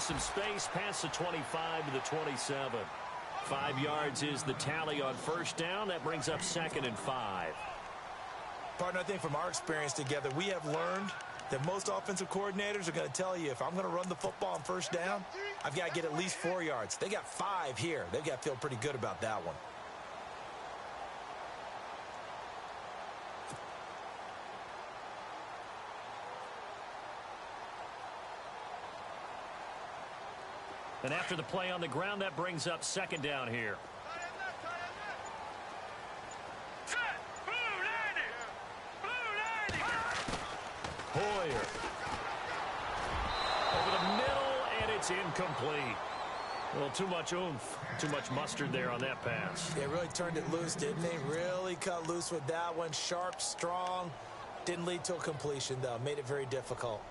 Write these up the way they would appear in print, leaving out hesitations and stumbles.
some space past the 25 to the 27. 5 yards is the tally on first down. That brings up 2nd and 5. Partner, I think from our experience together, we have learned that most offensive coordinators are going to tell you, if I'm going to run the football on first down, I've got to get at least 4 yards. They got 5 here. They've got to feel pretty good about that one. And after the play on the ground, that brings up 2nd down here. Hoyer. Over the middle, and it's incomplete. Well, too much oomph, too much mustard there on that pass. They really turned it loose, didn't they? Really cut loose with that one. Sharp, strong. Didn't lead to a completion, though. Made it very difficult.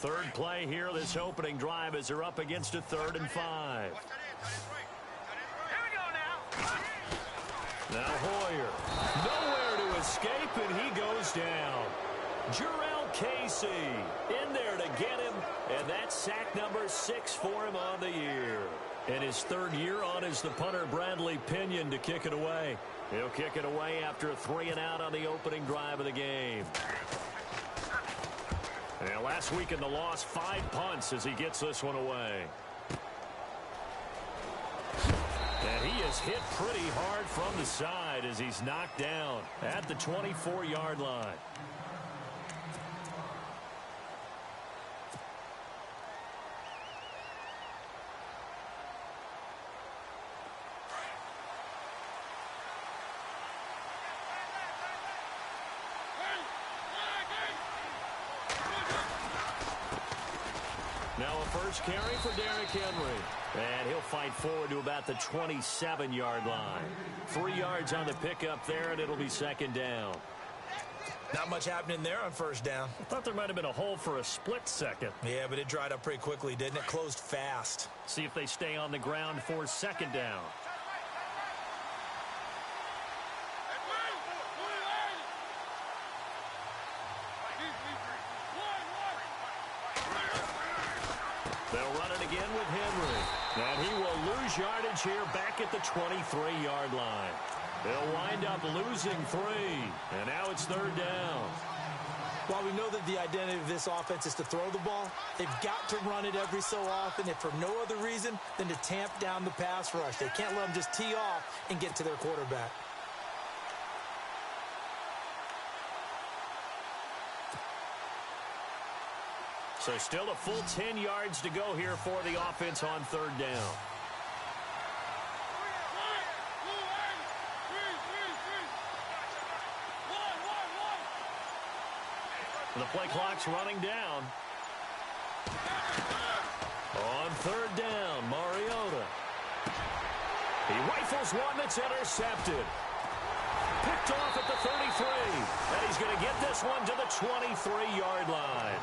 Third play here, this opening drive, as they're up against a 3rd and 5. Now Hoyer, nowhere to escape, and he goes down. Jarrell Casey in there to get him, and that's sack number 6 for him on the year. And his 3rd year on is the punter Bradley Pinion to kick it away. He'll kick it away after a 3 and out on the opening drive of the game. And last week in the loss, 5 punts as he gets this one away. And he is hit pretty hard from the side as he's knocked down at the 24-yard line. Now a first carry for Derrick Henry. And he'll fight forward to about the 27-yard line. 3 yards on the pickup there, and it'll be 2nd down. Not much happening there on first down. I thought there might have been a hole for a split second. Yeah, but it dried up pretty quickly, didn't it? Closed fast. See if they stay on the ground for 2nd down. They'll run it again with Henry. And he will lose yardage here back at the 23-yard line. They'll wind up losing 3. And now it's 3rd down. While we know that the identity of this offense is to throw the ball, they've got to run it every so often, if for no other reason than to tamp down the pass rush. They can't let them just tee off and get to their quarterback. So still a full 10 yards to go here for the offense on 3rd down. The play clock's running down. On 3rd down, Mariota. He rifles one that's intercepted. Picked off at the 33. And he's going to get this one to the 23-yard line.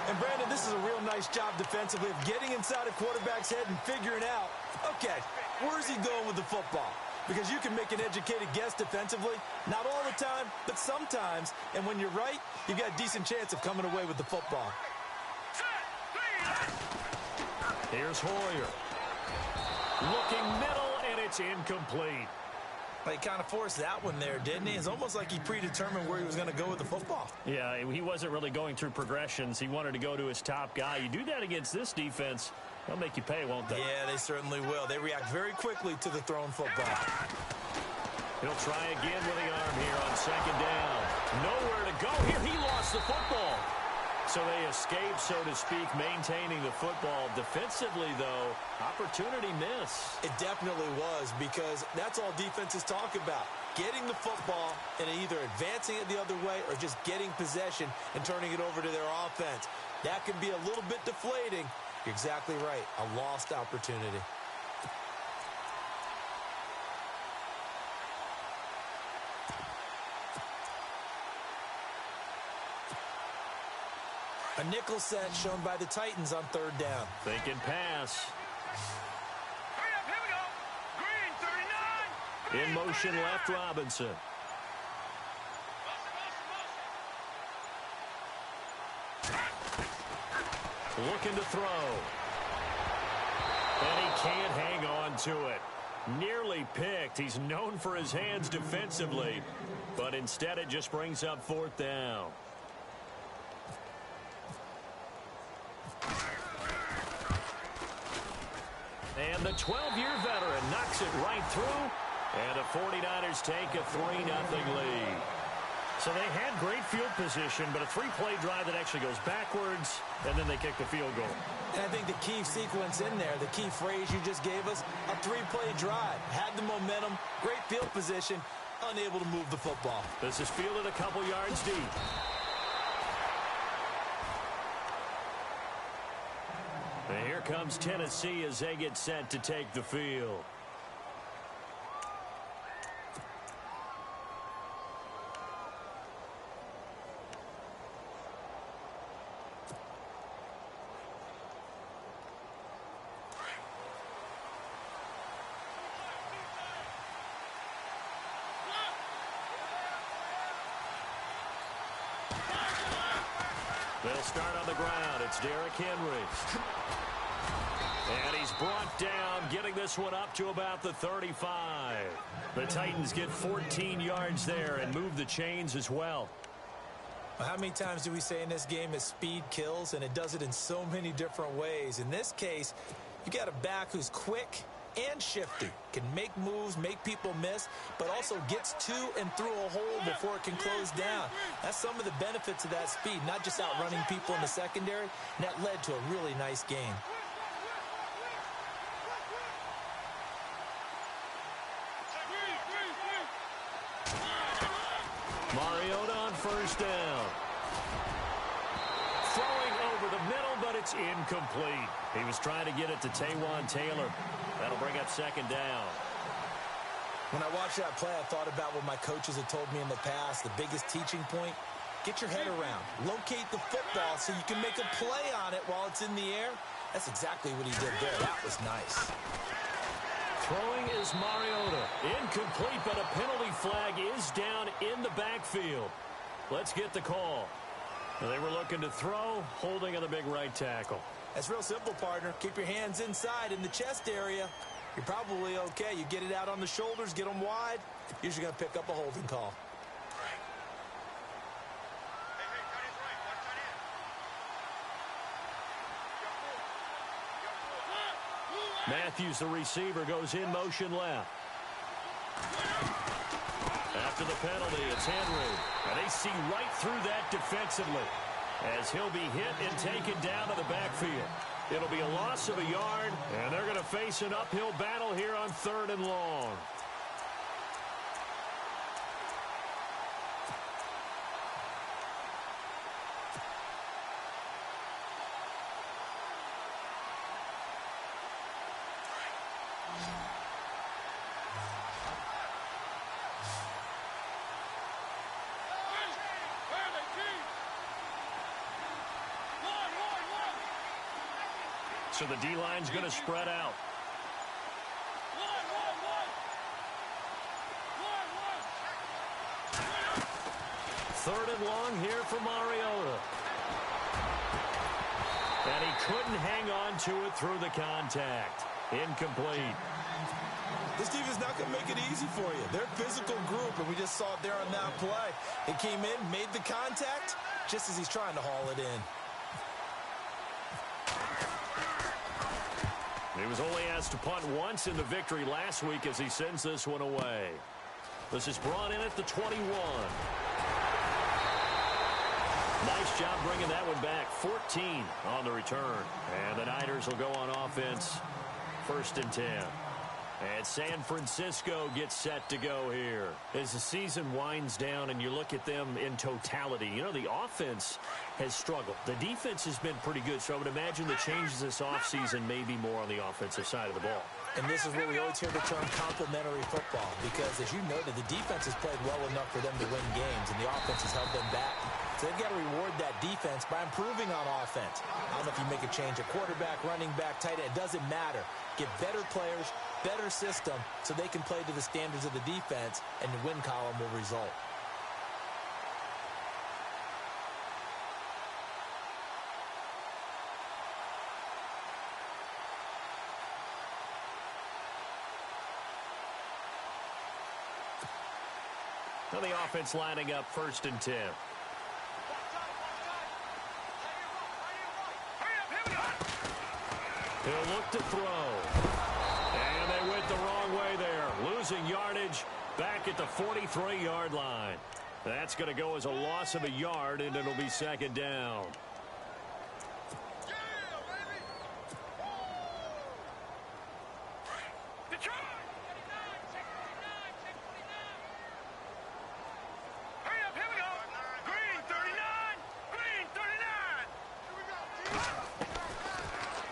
And, Brandon, this is a real nice job defensively of getting inside a quarterback's head and figuring out, okay, where's he going with the football? Because you can make an educated guess defensively. Not all the time, but sometimes. And when you're right, you've got a decent chance of coming away with the football. Here's Hoyer. Looking middle, and it's incomplete. He kind of forced that one there, didn't he? It's almost like he predetermined where he was going to go with the football. Yeah, he wasn't really going through progressions. He wanted to go to his top guy. You do that against this defense, they'll make you pay, won't they? Yeah, they certainly will. They react very quickly to the thrown football. He'll try again with the arm here on 2nd down. Nowhere to go here. He lost the football. So they escape, so to speak, maintaining the football. Defensively, though, opportunity miss. It definitely was, because that's all defenses talk about. Getting the football and either advancing it the other way or just getting possession and turning it over to their offense. That can be a little bit deflating. You're exactly right. A lost opportunity. A nickel set shown by the Titans on third down. Thinking pass. Hurry up, here we go. Green, 39. In motion left, Robinson. Looking to throw. And he can't hang on to it. Nearly picked. He's known for his hands defensively, but instead it just brings up fourth down. And the 12-year veteran knocks it right through, and the 49ers take a 3-0 lead. So they had great field position, but a three-play drive that actually goes backwards, and then they kick the field goal. And I think the key sequence in there, the key phrase you just gave us, a three-play drive. Had the momentum, great field position, unable to move the football. This is fielded a couple yards deep. And here comes Tennessee as they get set to take the field. They'll start on the ground. It's Derrick Henry. And he's brought down, getting this one up to about the 35. The Titans get 14 yards there and move the chains as well. How many times do we say in this game is speed kills, and it does it in so many different ways. In this case, you got a back who's quick and shifty, can make moves, make people miss, but also gets to and through a hole before it can close down. That's some of the benefits of that speed, not just outrunning people in the secondary, and that led to a really nice game. Mariota on first down. Throwing over the middle, but it's incomplete. He was trying to get it to Taywan Taylor. That'll bring up second down. When I watched that play, I thought about what my coaches had told me in the past. The biggest teaching point, get your head around. Locate the football so you can make a play on it while it's in the air. That's exactly what he did there. That was nice. Throwing is Mariota. Incomplete, but a penalty flag is down in the backfield. Let's get the call. They were looking to throw, holding on the big right tackle. That's real simple, partner. Keep your hands inside in the chest area. You're probably okay. You get it out on the shoulders, get them wide. Usually going to pick up a holding call. Matthews, the receiver, goes in motion left. After the penalty, it's Henry. And they see right through that defensively as he'll be hit and taken down to the backfield. It'll be a loss of a yard, and they're going to face an uphill battle here on 3rd and long. So the D-line's going to spread out. Third and long here for Mariota. And he couldn't hang on to it through the contact. Incomplete. This team is not going to make it easy for you. They're a physical group, and we just saw it there on that play. It came in, made the contact, just as he's trying to haul it in. He was only asked to punt once in the victory last week as he sends this one away. This is brought in at the 21. Nice job bringing that one back. 14 on the return. And the Niners will go on offense. 1st and 10. And San Francisco gets set to go here. As the season winds down and you look at them in totality, you know, the offense has struggled. The defense has been pretty good, so I would imagine the changes this offseason may be more on the offensive side of the ball. And this is where we always hear the term complementary football, because as you noted, the defense has played well enough for them to win games, and the offense has held them back. So they've got to reward that defense by improving on offense. I don't know if you make a change at quarterback, running back, tight end. It doesn't matter. Get better players, better system, so they can play to the standards of the defense, and the win column will result. So the offense lining up 1st and 10. He'll look to throw. And they went the wrong way there. Losing yardage back at the 43-yard line. That's going to go as a loss of a yard, and it'll be 2nd down.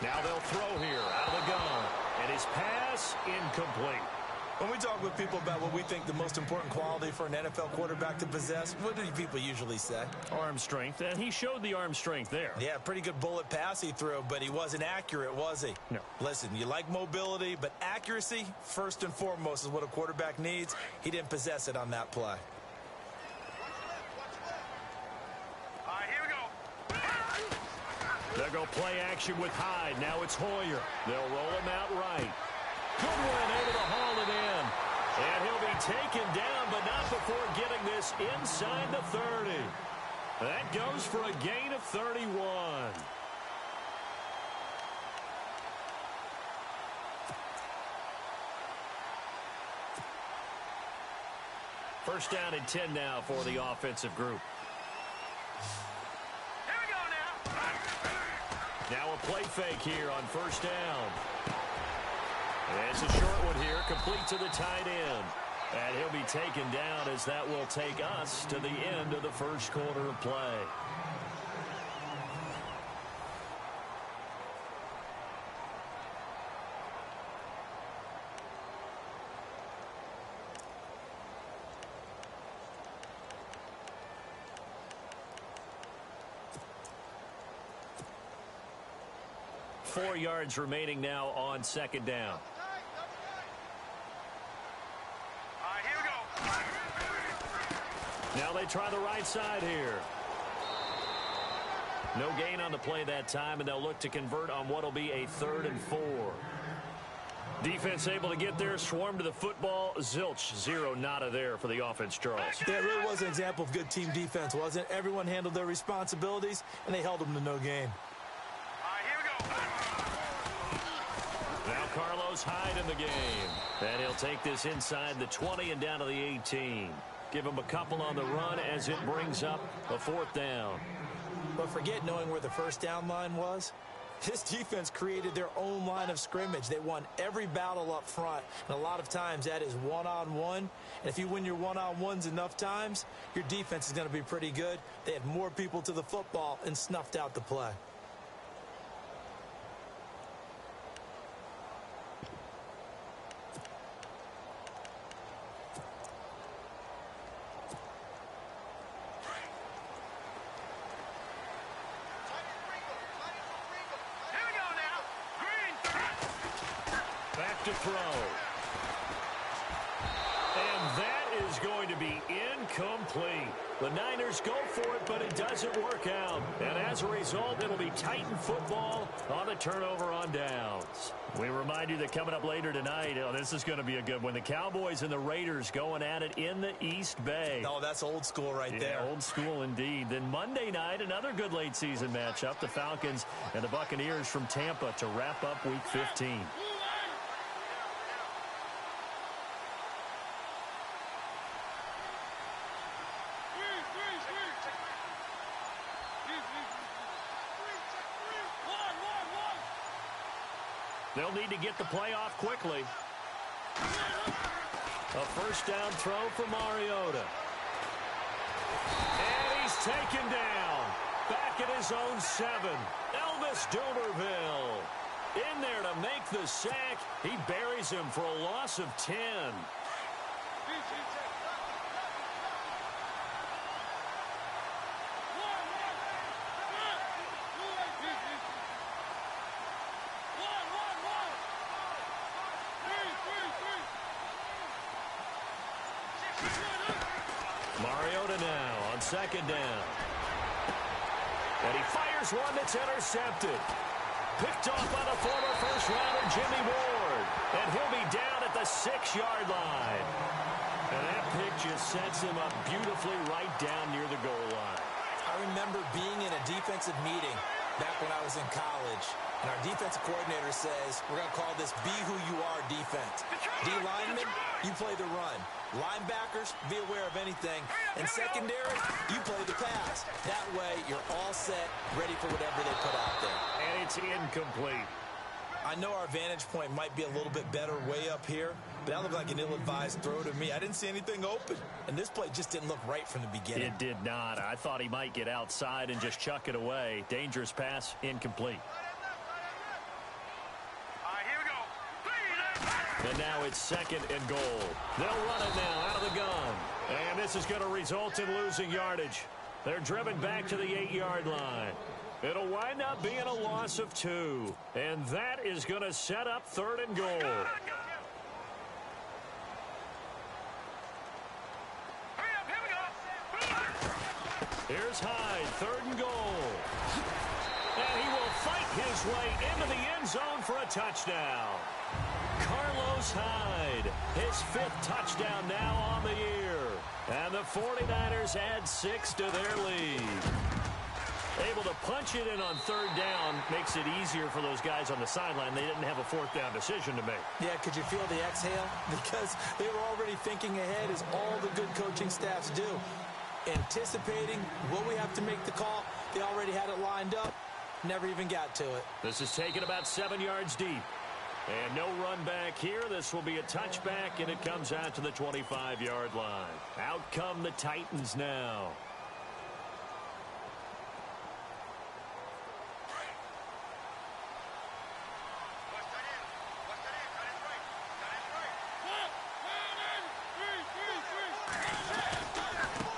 Now they'll throw here out of the gun. And his pass incomplete. When we talk with people about what we think the most important quality for an NFL quarterback to possess, what do people usually say? Arm strength, and he showed the arm strength there. Yeah, pretty good bullet pass he threw, but he wasn't accurate, was he? No. Listen, you like mobility, but accuracy, first and foremost, is what a quarterback needs. He didn't possess it on that play. They'll go play action with Hyde. Now it's Hoyer. They'll roll him out right. Good one, able to haul it in. And he'll be taken down, but not before getting this inside the 30. That goes for a gain of 31. First down and 10 now for the offensive group. Now a play fake here on 1st down. And it's a short one here, complete to the tight end. And he'll be taken down as that will take us to the end of the 1st quarter of play. Four yards remaining now on 2nd down. Now they try the right side here. No gain on the play that time, and they'll look to convert on what will be a 3rd and 4. Defense able to get there, swarm to the football. Zilch, 0 nada there for the offense, Charles. Yeah, it really was an example of good team defense, wasn't it? Everyone handled their responsibilities, and they held them to no gain. Now Carlos Hyde in the game. And he'll take this inside the 20 and down to the 18. Give him a couple on the run as it brings up a 4th down. But forget knowing where the 1st down line was. This defense created their own line of scrimmage. They won every battle up front. And a lot of times that is one-on-one. And if you win your one-on-ones enough times, your defense is going to be pretty good. They had more people to the football and snuffed out the play. To throw. And that is going to be incomplete. The Niners go for it, but it doesn't work out. And as a result, it'll be Titan football on the turnover on downs. We remind you that coming up later tonight, this is going to be a good one. The Cowboys and the Raiders going at it in the East Bay. Oh, that's old school right there. Old school indeed. Then Monday night, another good late season matchup. The Falcons and the Buccaneers from Tampa to wrap up Week 15. They'll need to get the play off quickly. A 1st down throw for Mariota. And he's taken down. Back at his own 7. Elvis Dumerville in there to make the sack. He buries him for a loss of 10. Mariota now on second down. And he fires one that's intercepted. Picked off by the former first-rounder Jimmy Ward. And he'll be down at the 6-yard line. And that pick just sets him up beautifully right down near the goal line. I remember being in a defensive meeting back when I was in college, and our defensive coordinator says, we're going to call this be who you are defense. D-linemen, you play the run. Linebackers, be aware of anything. And secondary, you play the pass. That way, you're all set, ready for whatever they put out there. And it's incomplete. I know our vantage point might be a little bit better way up here, but that looked like an ill-advised throw to me. I didn't see anything open, and this play just didn't look right from the beginning. It did not. I thought he might get outside and just chuck it away. Dangerous pass, incomplete. Here we go. And now it's second and goal. They'll run it now out of the gun. And this is going to result in losing yardage. They're driven back to the 8-yard line. It'll wind up being a loss of 2. And that is going to set up third and goal. Here's Hyde, third and goal. And he will fight his way into the end zone for a touchdown. Carlos Hyde, his 5th touchdown now on the year. And the 49ers add 6 to their lead. Able to punch it in on third down makes it easier for those guys on the sideline. They didn't have a 4th down decision to make. Yeah, could you feel the exhale? Because they were already thinking ahead, as all the good coaching staffs do. Anticipating, will we have to make the call? They already had it lined up. Never even got to it. This is taken about 7 yards deep. And no run back here. This will be a touchback, and it comes out to the 25-yard line. Out come the Titans now.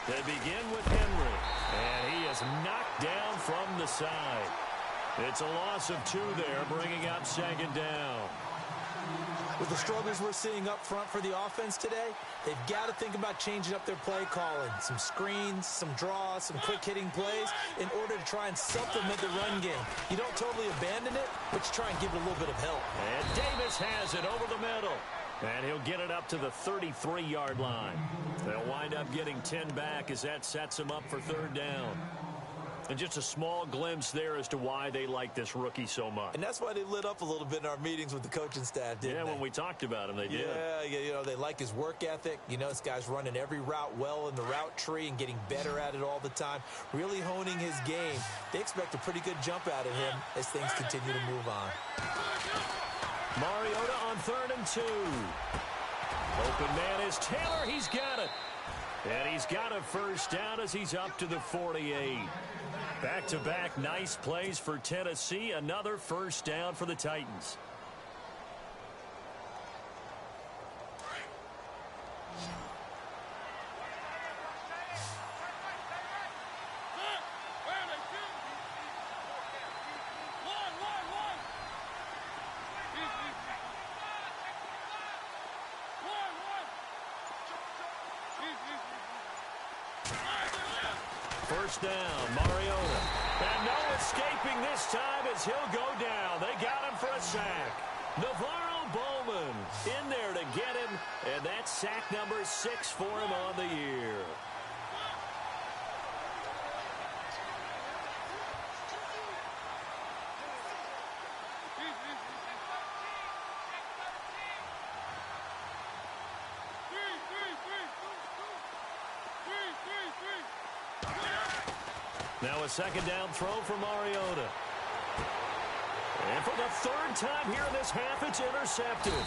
They begin with Henry, and he is knocked down from the side. It's a loss of 2 there, bringing up second down. With the struggles we're seeing up front for the offense today, they've got to think about changing up their play calling. Some screens, some draws, some quick-hitting plays in order to try and supplement the run game. You don't totally abandon it, but you try and give it a little bit of help. And Davis has it over the middle. And he'll get it up to the 33-yard line. They'll wind up getting 10 back as that sets them up for third down. And just a small glimpse there as to why they like this rookie so much. And that's why they lit up a little bit in our meetings with the coaching staff, didn't they? Yeah, when we talked about him, they did. Yeah, you know, they like his work ethic. You know, this guy's running every route well in the route tree and getting better at it all the time, really honing his game. They expect a pretty good jump out of him as things continue to move on. Mariota on 3rd and 2. Open man is Taylor. He's got it. And he's got a first down as he's up to the 48. Back-to-back nice plays for Tennessee. Another first down for the Titans. First down, Mariota. And no escaping this time as he'll go down. They got him for a sack. Navarro Bowman in there to get him, and that's sack number 6 for him on the year. Now a second down throw for Mariota. And for the 3rd time here in this half, it's intercepted.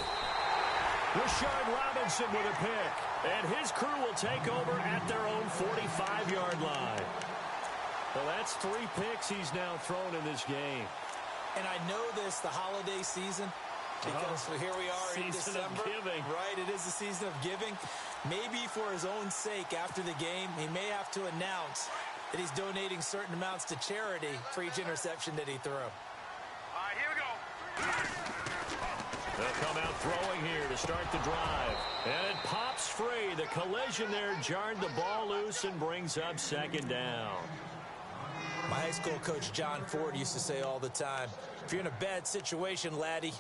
Rashard Robinson with a pick. And his crew will take over at their own 45-yard line. Well, that's 3 picks he's now thrown in this game. And I know this, the holiday season, because here we are in December. Season of giving. Right, it is the season of giving. Maybe for his own sake after the game, he may have to announce that he's donating certain amounts to charity for each interception that he threw. Here we go. They'll come out throwing here to start the drive. And it pops free. The collision there jarred the ball loose and brings up second down. My high school coach, John Ford, used to say all the time, if you're in a bad situation, laddie,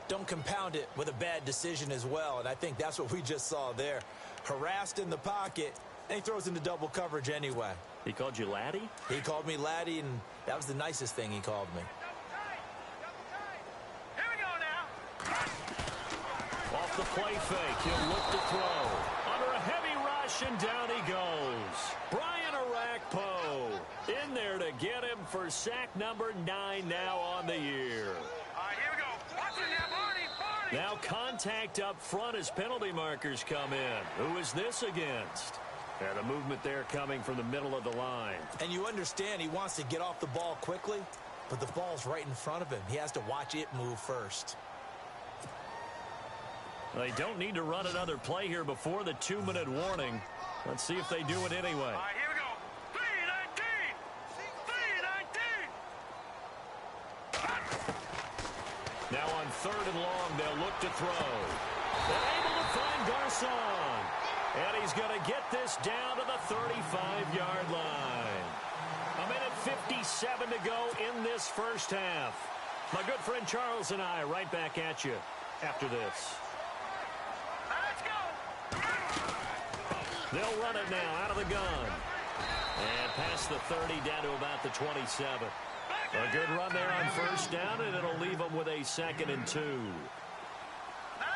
don't compound it with a bad decision as well. And I think that's what we just saw there. Harassed in the pocket, and he throws into double coverage anyway. He called you laddie? He called me laddie, and that was the nicest thing he called me. Here we go now. Off the play fake, he'll look to throw. Under a heavy rush, and down he goes. Brian Arakpo in there to get him for sack number 9 now on the year. All right, here we go. Watch it now, Barney. Now contact up front as penalty markers come in. Who is this against? And a movement there coming from the middle of the line. And you understand he wants to get off the ball quickly, but the ball's right in front of him. He has to watch it move first. They don't need to run another play here before the 2-minute warning. Let's see if they do it anyway. All right, here we go. 3-19. 3-19. Now on 3rd and long, they'll look to throw. They're able to find Garcon. And he's going to get this down to the 35-yard line. A minute 57 to go in this first half. My good friend Charles and I right back at you after this. Let's go. They'll run it now out of the gun. And past the 30 down to about the 27. A good run there on first down, and it'll leave them with a 2nd and 2.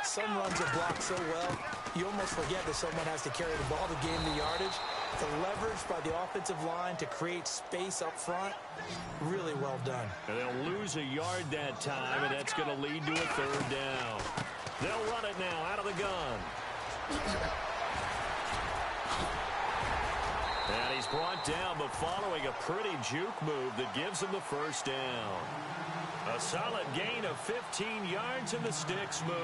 Some runs are blocked so well, you almost forget that someone has to carry the ball to gain the yardage. The leverage by the offensive line to create space up front, really well done. And they'll lose a yard that time, and that's going to lead to a 3rd down. They'll run it now out of the gun. And he's brought down, but following a pretty juke move that gives him the 1st down. A solid gain of 15 yards, and the sticks move.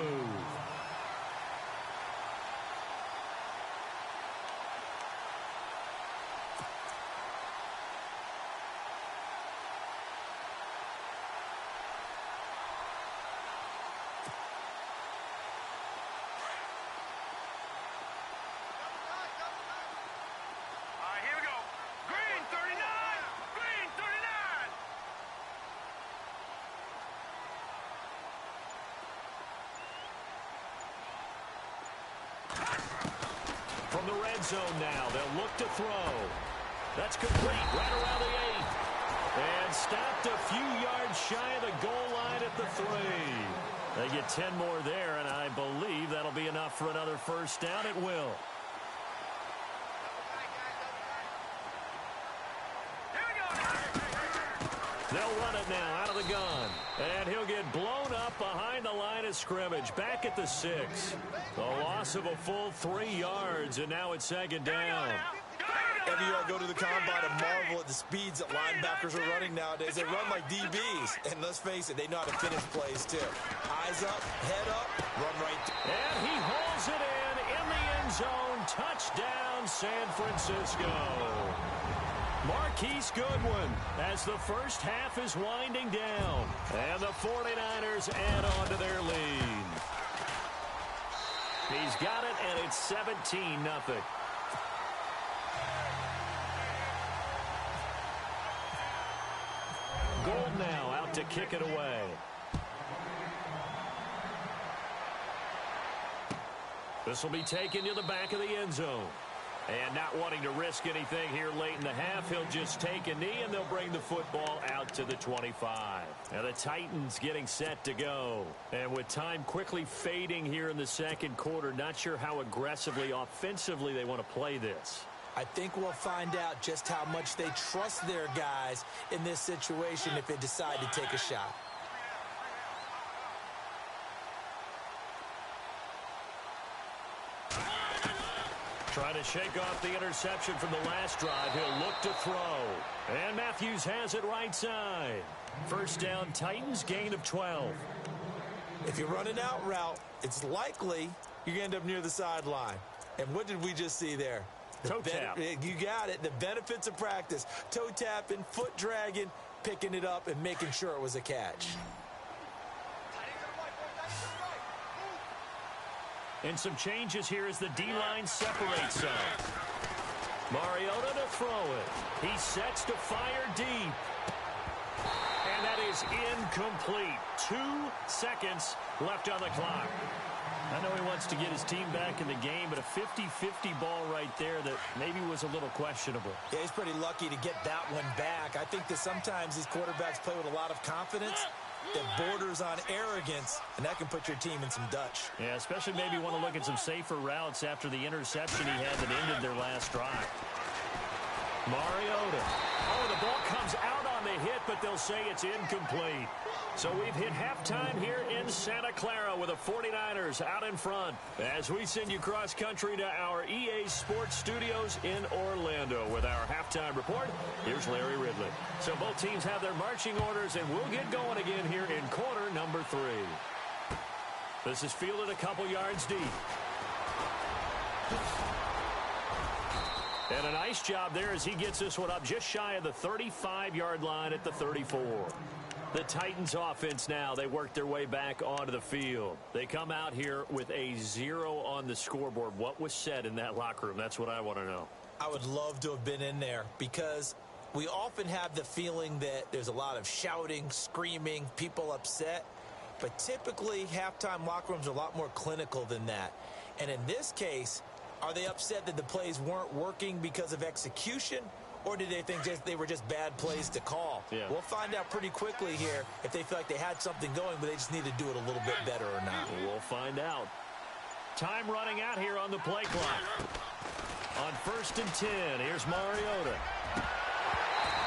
All right, here we go. Green 39. Green 39. From the red zone now, they'll look to throw. That's complete right around the 8. And stopped a few yards shy of the goal line at the 3. They get 10 more there, and I believe that'll be enough for another 1st down. It will. Here we go now. They'll run it now out of the gun. And he'll get blown up behind the line of scrimmage. Back at the 6. The loss of a full 3 yards, and now it's 2nd down. Every year I go to the combine and marvel at the speeds that linebackers are running nowadays. They run like DBs. And let's face it, they know how to finish plays too. Eyes up, head up, run right. And he hauls it in the end zone. Touchdown, San Francisco. Marquise Goodwin as the first half is winding down. And the 49ers add on to their lead. He's got it, and it's 17-0. Gold now out to kick it away. This will be taken to the back of the end zone. And not wanting to risk anything here late in the half, he'll just take a knee, and they'll bring the football out to the 25. Now the Titans getting set to go. And with time quickly fading here in the 2nd quarter, not sure how aggressively, offensively they want to play this. I think we'll find out just how much they trust their guys in this situation if they decide to take a shot. Trying to shake off the interception from the last drive. He'll look to throw. And Matthews has it right side. 1st down, Titans, gain of 12. If you run an out route, it's likely you're going to end up near the sideline. And what did we just see there? Toe tap. You got it. The benefits of practice. Toe tapping, foot dragging, picking it up, and making sure it was a catch. And some changes here as the D-line separates some. Mariota to throw it. He sets to fire deep. And that is incomplete. 2 seconds left on the clock. I know he wants to get his team back in the game, but a 50-50 ball right there that maybe was a little questionable. Yeah, he's pretty lucky to get that one back. I think that sometimes these quarterbacks play with a lot of confidence that borders on arrogance, and that can put your team in some Dutch. Yeah, especially maybe want to look at some safer routes after the interception he had that ended their last drive. Mariota. Oh, the ball comes out on the hit, but they'll say it's incomplete. So we've hit halftime here in Santa Clara with the 49ers out in front. As we send you cross-country to our EA Sports Studios in Orlando with our halftime report, here's Larry Ridley. So both teams have their marching orders, and we'll get going again here in quarter number 3. This is fielded a couple yards deep. And a nice job there as he gets this one up just shy of the 35-yard line at the 34. The Titans offense now, they work their way back onto the field. They come out here with a 0 on the scoreboard. What was said in that locker room? That's what I want to know. I would love to have been in there because we often have the feeling that there's a lot of shouting, screaming, people upset. But typically, halftime locker rooms are a lot more clinical than that. And in this case, are they upset that the plays weren't working because of execution? Or did they think they were just bad plays to call? Yeah. We'll find out pretty quickly here if they feel like they had something going, but they just need to do it a little bit better or not. We'll find out. Time running out here on the play clock. On 1st and 10, here's Mariota.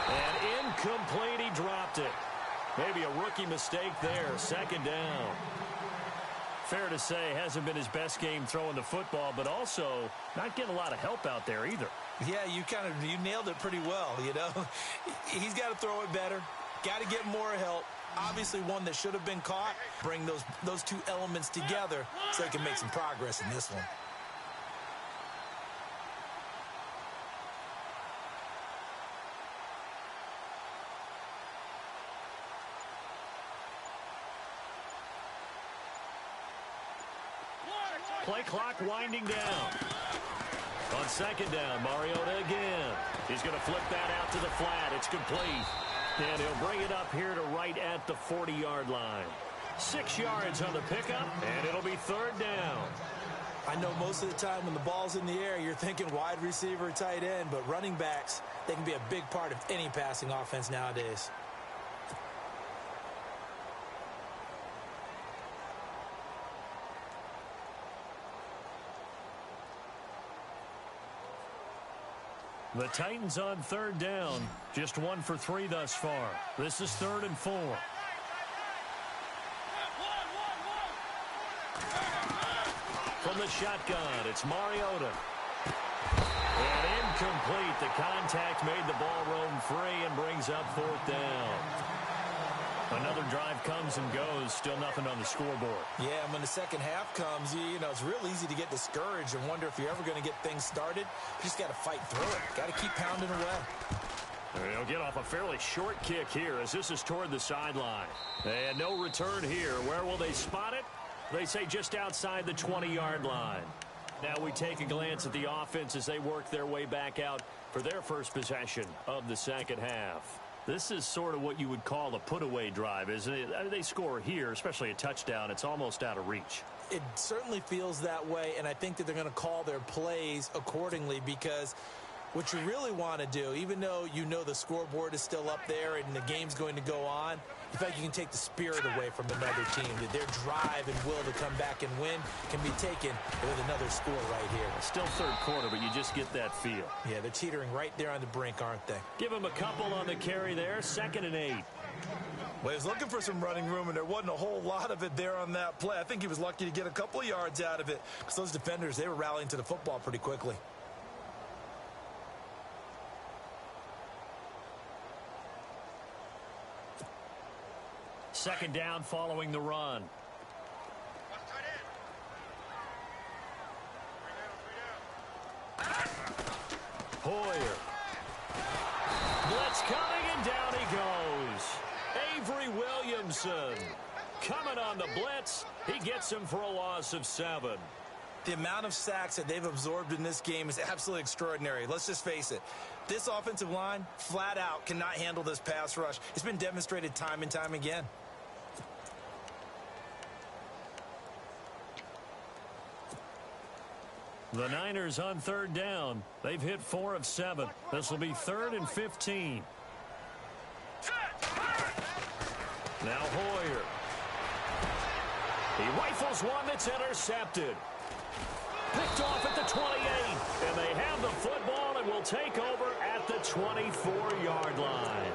And incomplete, he dropped it. Maybe a rookie mistake there, 2nd down. Fair to say, hasn't been his best game throwing the football, but also not getting a lot of help out there either. Yeah, you nailed it pretty well, you know. He's got to throw it better. Got to get more help. Obviously one that should have been caught. Bring those two elements together so they can make some progress in this one. Play clock winding down. On 2nd down, Mariota again. He's going to flip that out to the flat. It's complete. And he'll bring it up here to right at the 40-yard line. 6 yards on the pickup, and it'll be 3rd down. I know most of the time when the ball's in the air, you're thinking wide receiver, tight end, but running backs, they can be a big part of any passing offense nowadays. The Titans on 3rd down. Just 1 for 3 thus far. This is 3rd and 4. From the shotgun, it's Mariota. And incomplete. The contact made the ball roam free and brings up 4th down. Another drive comes and goes. Still nothing on the scoreboard. Yeah, when the second half comes, you know, it's real easy to get discouraged and wonder if you're ever going to get things started. You just got to fight through it. Got to keep pounding away. They'll get off a fairly short kick here as this is toward the sideline. And no return here. Where will they spot it? They say just outside the 20-yard line. Now we take a glance at the offense as they work their way back out for their first possession of the second half. This is sort of what you would call a put-away drive, isn't it? I mean, they score here, especially a touchdown. It's almost out of reach. It certainly feels that way, and I think that they're going to call their plays accordingly because what you really want to do, even though you know the scoreboard is still up there and the game's going to go on, in fact, you can take the spirit away from another team. That their drive and will to come back and win can be taken with another score right here. Still 3rd quarter, but you just get that feel. Yeah, they're teetering right there on the brink, aren't they? Give them a couple on the carry there. 2nd and 8. Well, he was looking for some running room, and there wasn't a whole lot of it there on that play. I think he was lucky to get a couple of yards out of it because those defenders, they were rallying to the football pretty quickly. Second down following the run. Hoyer. Blitz coming, and down he goes. Avery Williamson coming on the blitz. He gets him for a loss of 7. The amount of sacks that they've absorbed in this game is absolutely extraordinary. Let's just face it. This offensive line, flat out, cannot handle this pass rush. It's been demonstrated time and time again. The Niners on third down. They've hit 4 of 7. This will be 3rd and 15. Now Hoyer. He rifles one that's intercepted. Picked off at the 28. And they have the football and will take over at the 24-yard line.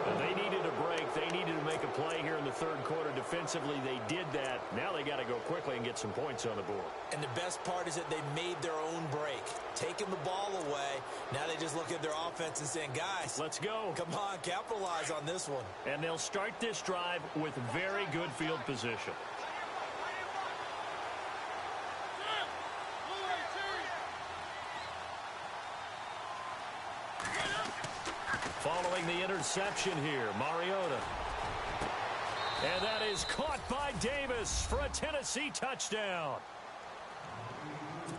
And they needed a break. They needed to make a play here in the third quarter. Defensively, they did that. Now they got to go quickly and get some points on the board. And the best part is that they made their own break. Taking the ball away. Now they just look at their offense and saying, guys, let's go. Come on, capitalize on this one. And they'll start this drive with very good field position. Following the interception here, Mariota. And that is caught by Davis for a Tennessee touchdown.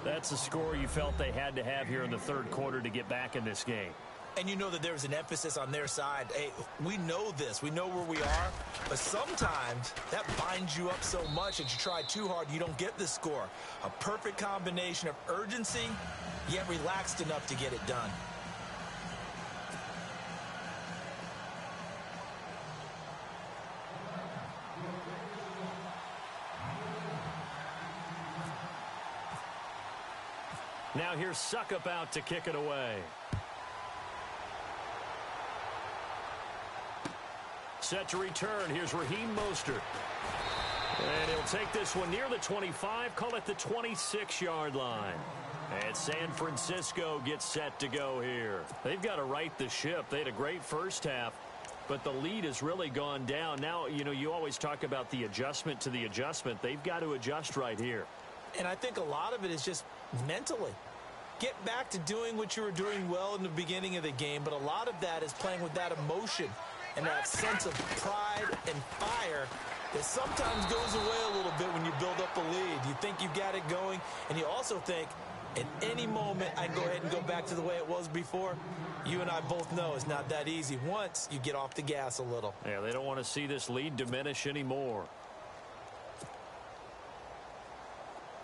That's a score you felt they had to have here in the third quarter to get back in this game. And you know that there's an emphasis on their side. Hey, we know this. We know where we are. But sometimes that binds you up so much that you try too hard, you don't get the score. A perfect combination of urgency, yet relaxed enough to get it done. Now here's Suckup out to kick it away. Set to return. Here's Raheem Mostert. And he'll take this one near the 25, call it the 26-yard line. And San Francisco gets set to go here. They've got to right the ship. They had a great first half, but the lead has really gone down. Now, you know, you always talk about the adjustment to the adjustment. They've got to adjust right here. And I think a lot of it is just mentally. Get back to doing what you were doing well in the beginning of the game, but a lot of that is playing with that emotion and that sense of pride and fire that sometimes goes away a little bit when you build up a lead. You think you got it going, and you also think, at any moment, I can go ahead and go back to the way it was before. You and I both know it's not that easy once you get off the gas a little. Yeah, they don't want to see this lead diminish anymore.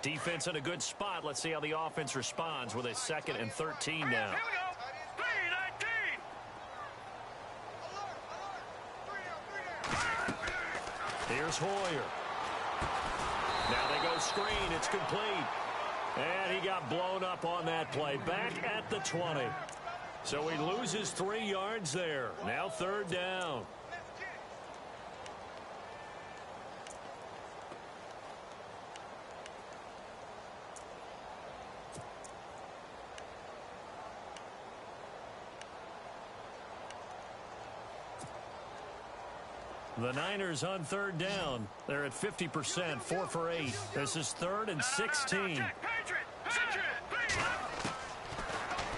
Defense in a good spot. Let's see how the offense responds with a 2nd and 13 now. Here we go. 3-19. Here's Hoyer. Now they go screen. It's complete. And he got blown up on that play. Back at the 20. So he loses 3 yards there. Now 3rd down. The Niners on 3rd down. They're at 50%, 4 for 8. This is 3rd and 16.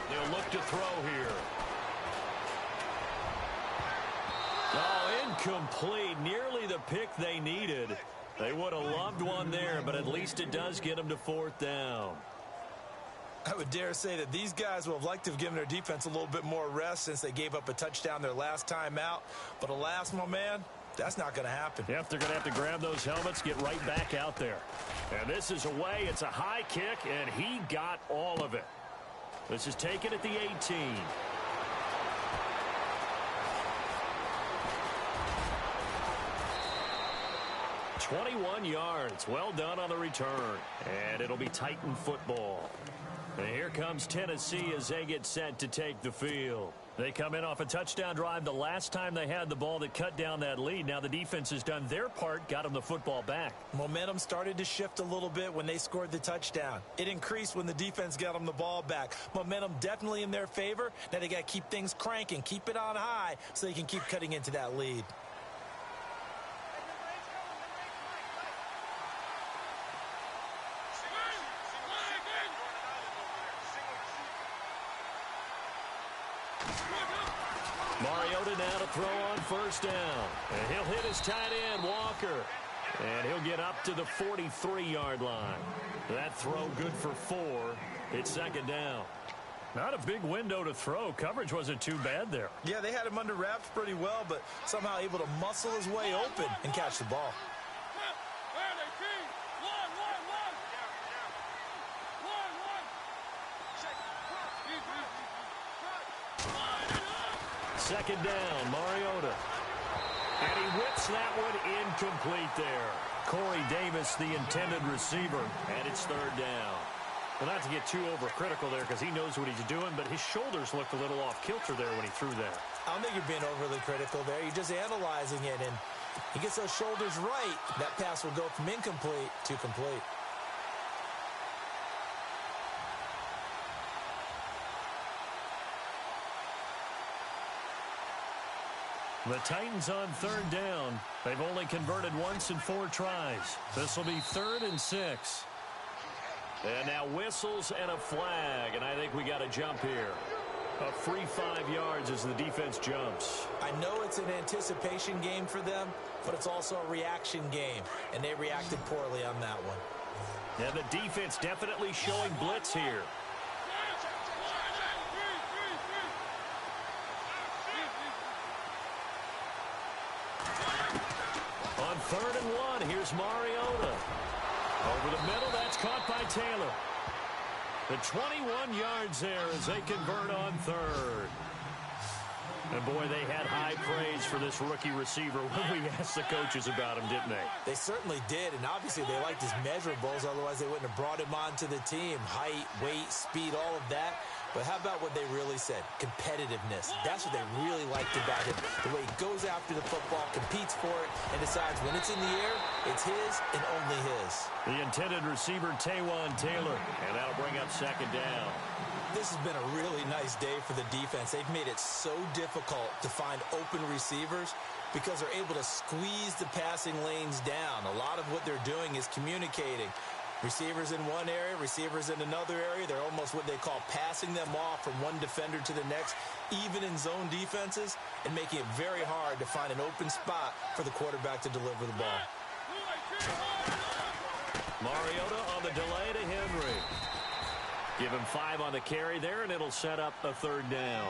They'll look to throw here. Oh, incomplete. Nearly the pick they needed. They would have loved one there, but at least it does get them to 4th down. I would dare say that these guys would have liked to have given their defense a little bit more rest since they gave up a touchdown their last time out. But alas, my man, that's not going to happen. Yep, they're going to have to grab those helmets, get right back out there. And this is away. It's a high kick, and he got all of it. This is taken at the 18. "21 yards. Well done on the return. And it'll be Titan football. And here comes Tennessee as they get set to take the field. They come in off a touchdown drive the last time they had the ball that cut down that lead. Now the defense has done their part, got them the football back. Momentum started to shift a little bit when they scored the touchdown. It increased when the defense got them the ball back. Momentum definitely in their favor. Now they got to keep things cranking, keep it on high so they can keep cutting into that lead. Mariota now to throw on 1st down. And he'll hit his tight end, Walker. And he'll get up to the 43-yard line. That throw good for 4. It's second down. Not a big window to throw. Coverage wasn't too bad there. Yeah, they had him under wraps pretty well, but somehow able to muscle his way open and catch the ball. Second down, Mariota. And he whips that one incomplete there. Corey Davis, the intended receiver, and it's third down. Well, not to get too overcritical there because he knows what he's doing, but his shoulders looked a little off kilter there when he threw that. I don't think you're being overly critical there. You're just analyzing it, and he gets those shoulders right. That pass will go from incomplete to complete. The Titans on third down. They've only converted once in 4 tries. This will be 3rd and 6. And now whistles and a flag, and I think we got a jump here. A free 5 yards as the defense jumps. I know it's an anticipation game for them, but it's also a reaction game, and they reacted poorly on that one. And the defense definitely showing blitz here. On 3rd and 1, here's Mariota. Over the middle, that's caught by Taylor. The 21 yards there as they convert on 3rd. And, boy, they had high praise for this rookie receiver when we asked the coaches about him, didn't they? They certainly did, and obviously they liked his measurables. Otherwise, they wouldn't have brought him onto the team. Height, weight, speed, all of that. But how about what they really said? Competitiveness. That's what they really liked about him. The way he goes after the football, competes for it, and decides when it's in the air, it's his and only his. The intended receiver, Taywan Taylor, and that'll bring up second down. This has been a really nice day for the defense. They've made it so difficult to find open receivers because they're able to squeeze the passing lanes down. A lot of what they're doing is communicating. Receivers in one area, receivers in another area. They're almost what they call passing them off from one defender to the next, even in zone defenses, and making it very hard to find an open spot for the quarterback to deliver the ball. Mariota on the delay to Henry. Give him 5 on the carry there, and it'll set up a 3rd down.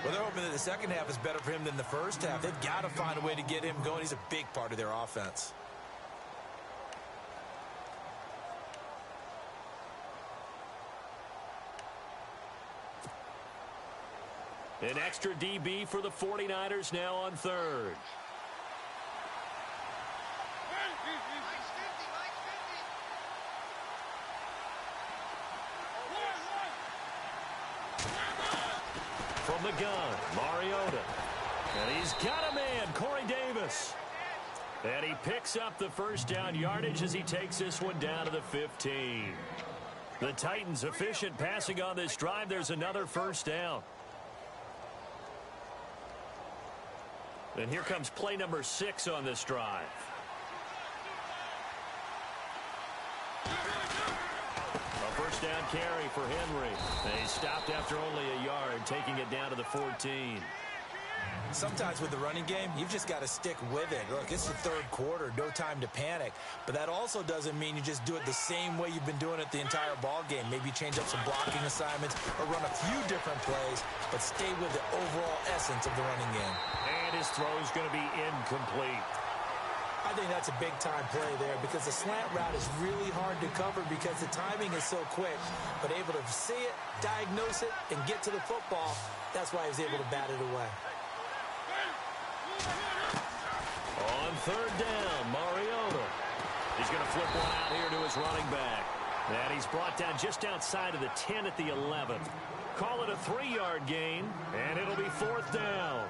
Well, they're hoping that the second half is better for him than the first half. They've got to find a way to get him going. He's a big part of their offense. An extra DB for the 49ers now on 3rd. From the gun, Mariota. And he's got a man, Corey Davis. And he picks up the first down yardage as he takes this one down to the 15. The Titans efficient passing on this drive. There's another first down. And here comes play number 6 on this drive. A first down carry for Henry. And he stopped after only a yard, taking it down to the 14. Sometimes with the running game, you've just got to stick with it. Look, it's the 3rd quarter, no time to panic. But that also doesn't mean you just do it the same way you've been doing it the entire ball game. Maybe change up some blocking assignments or run a few different plays, but stay with the overall essence of the running game. And his throw is going to be incomplete. I think that's a big-time play there because the slant route is really hard to cover because the timing is so quick. But able to see it, diagnose it, and get to the football, that's why he was able to bat it away. On 3rd down, Mariota. He's going to flip one out here to his running back. And he's brought down just outside of the 10 at the 11. Call it a 3-yard gain, and it'll be 4th down.